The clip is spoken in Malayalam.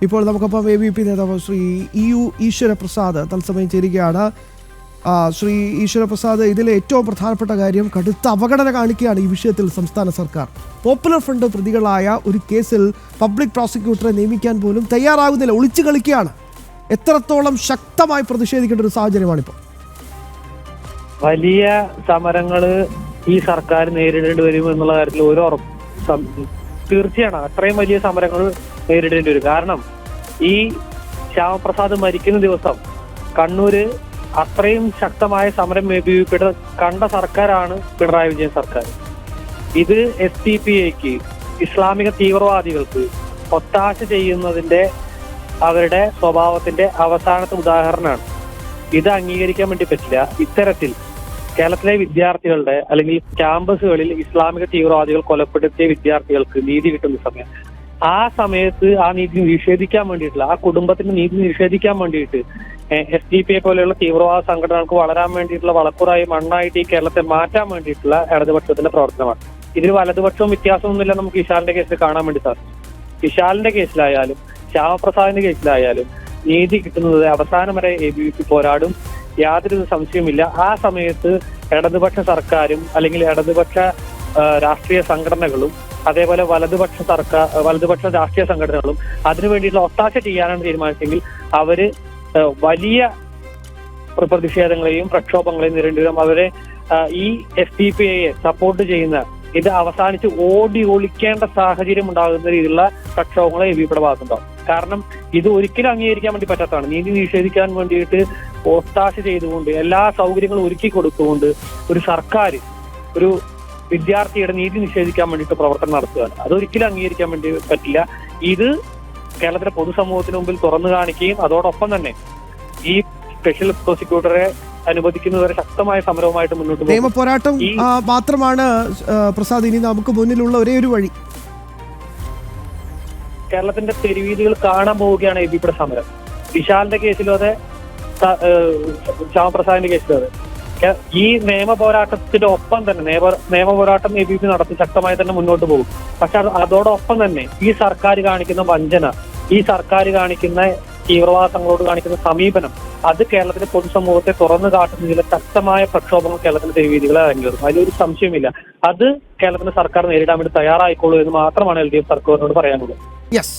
ഇപ്പോൾ നമുക്കൊപ്പം ABP നേതാവ് ശ്രീ EU ഈശ്വരപ്രസാദ് തത്സമയം ചേരുകയാണ്. ശ്രീ ഈശ്വരപ്രസാദ്, ഇതിലെ ഏറ്റവും പ്രധാനപ്പെട്ട കാര്യം കടുത്ത അവഗണന കാണിക്കുകയാണ് ഈ വിഷയത്തിൽ സംസ്ഥാന സർക്കാർ. പോപ്പുലർ ഫ്രണ്ട് പ്രതികളായ ഒരു കേസിൽ പബ്ലിക് പ്രോസിക്യൂട്ടറെ നിയമിക്കാൻ പോലും തയ്യാറാകുന്നില്ല, ഒളിച്ചു കളിക്കുകയാണ്. എത്രത്തോളം ശക്തമായി പ്രതിഷേധിക്കേണ്ട ഒരു സാഹചര്യമാണിപ്പോൾ? വലിയ സമരങ്ങൾ ഈ സർക്കാർ നേരിടേണ്ടി വരും എന്നുള്ള കാര്യത്തിൽ ഒരു തീർച്ചയാണ്. അത്രയും വലിയ സമരങ്ങൾ നേരിടേണ്ടി വരും. കാരണം ഈ ശ്യാമപ്രസാദ് മരിക്കുന്ന ദിവസം കണ്ണൂര് അത്രയും ശക്തമായ സമരം കണ്ട സർക്കാരാണ് പിണറായി വിജയൻ സർക്കാർ. ഇത് SDPIക്ക് ഇസ്ലാമിക തീവ്രവാദികൾക്ക് ഒത്താശ ചെയ്യുന്നതിന്റെ അവരുടെ സ്വഭാവത്തിന്റെ അവസാനത്തെ ഉദാഹരണമാണ്. ഇത് അംഗീകരിക്കാൻ വേണ്ടി പറ്റില്ല. ഇത്തരത്തിൽ കേരളത്തിലെ വിദ്യാർത്ഥികളുടെ അല്ലെങ്കിൽ ക്യാമ്പസുകളിൽ ഇസ്ലാമിക തീവ്രവാദികൾ കൊലപ്പെടുത്തിയ വിദ്യാർത്ഥികൾക്ക് നീതി കിട്ടുന്ന സമയം, ആ സമയത്ത് ആ നീതി നിഷേധിക്കാൻ വേണ്ടിയിട്ടുള്ള, ആ കുടുംബത്തിന്റെ നീതി നിഷേധിക്കാൻ വേണ്ടിയിട്ട് SDPI പോലെയുള്ള തീവ്രവാദ സംഘടനകൾക്ക് വളരാൻ വേണ്ടിയിട്ടുള്ള വളക്കുറായി മണ്ണായിട്ട് ഈ കേരളത്തെ മാറ്റാൻ വേണ്ടിയിട്ടുള്ള ഇടതുപക്ഷത്തിന്റെ പ്രവർത്തനമാണ്. ഇതിൽ വലതുപക്ഷവും വ്യത്യാസമൊന്നുമില്ല നമുക്ക് വിശാലിന്റെ കേസിൽ കാണാൻ വേണ്ടി സാധിക്കും. വിശാലിന്റെ കേസിലായാലും ശ്യാമപ്രസാദിന്റെ കേസിലായാലും നീതി കിട്ടുന്നത് അവസാനം വരെ ABP പോരാടും, യാതൊരു സംശയമില്ല. ആ സമയത്ത് ഇടതുപക്ഷ സർക്കാരും അല്ലെങ്കിൽ ഇടതുപക്ഷ രാഷ്ട്രീയ സംഘടനകളും അതേപോലെ വലതുപക്ഷ രാഷ്ട്രീയ സംഘടനകളും അതിനു വേണ്ടിയിട്ടുള്ള ഒത്താശ ചെയ്യാനാണ് തീരുമാനിച്ചെങ്കിൽ അവര് വലിയ പ്രതിഷേധങ്ങളെയും പ്രക്ഷോഭങ്ങളെയും നേരിടേണ്ടി വരും. അവരെ ഈ SDPIയെ സപ്പോർട്ട് ചെയ്യുന്ന ഇത് അവസാനിച്ച് ഓടി ഒളിക്കേണ്ട സാഹചര്യം ഉണ്ടാകുന്ന രീതിയിലുള്ള പ്രക്ഷോഭങ്ങളെ ABPയുടെ ഭാഗത്തുണ്ടാവും. കാരണം ഇത് ഒരിക്കലും അംഗീകരിക്കാൻ വേണ്ടി പറ്റാത്തതാണ്. നീതി നിഷേധിക്കാൻ വേണ്ടിയിട്ട് ഒത്താശ ചെയ്തുകൊണ്ട് എല്ലാ സൗകര്യങ്ങളും ഒരുക്കി കൊടുത്തുകൊണ്ട് ഒരു സർക്കാർ ഒരു വിദ്യാർത്ഥിയുടെ നീതി നിഷേധിക്കാൻ വേണ്ടിയിട്ട് പ്രവർത്തനം നടത്തുകയാണ്. അതൊരിക്കലും അംഗീകരിക്കാൻ വേണ്ടി പറ്റില്ല. ഇത് കേരളത്തിലെ പൊതുസമൂഹത്തിന് മുമ്പിൽ തുറന്നു കാണിക്കുകയും അതോടൊപ്പം തന്നെ ഈ സ്പെഷ്യൽ പ്രോസിക്യൂട്ടറെ അനുവദിക്കുന്നവരെ ശക്തമായ സമരവുമായിട്ട് മുന്നോട്ട് പോകും. നിയമ പോരാട്ടം മാത്രമാണ് പ്രസാദ് ഇനി നമുക്ക് മുന്നിലുള്ള ഒരേ ഒരു വഴി. കേരളത്തിന്റെ തെരുവീതികൾ കാണാൻ പോവുകയാണ് ABPയുടെ സമരം. വിശാലിന്റെ കേസിലും അതെ, ശ്യാമപ്രസാദിന്റെ കേസിലും അതെ. ഈ നിയമ പോരാട്ടത്തിന്റെ ഒപ്പം തന്നെ നിയമ പോരാട്ടം ABP നടത്തി ശക്തമായി തന്നെ മുന്നോട്ട് പോകും. പക്ഷെ അതോടൊപ്പം തന്നെ ഈ സർക്കാർ കാണിക്കുന്ന വഞ്ചന, ഈ സർക്കാർ കാണിക്കുന്ന തീവ്രവാദങ്ങളോട് കാണിക്കുന്ന സമീപനം, അത് കേരളത്തിലെ പൊതുസമൂഹത്തെ തുറന്നു കാട്ടുന്നതിൽ ശക്തമായ പ്രക്ഷോഭങ്ങൾ കേരളത്തിന്റെ തെരുവീതികളെ അരങ്ങേറും. അതിലൊരു സംശയമില്ല. അത് കേരളത്തിന്റെ സർക്കാർ നേരിടാൻ വേണ്ടി തയ്യാറായിക്കോളൂ എന്ന് മാത്രമാണ് LDF സർക്കാരിനോട് പറയാനുള്ളത്. Yes.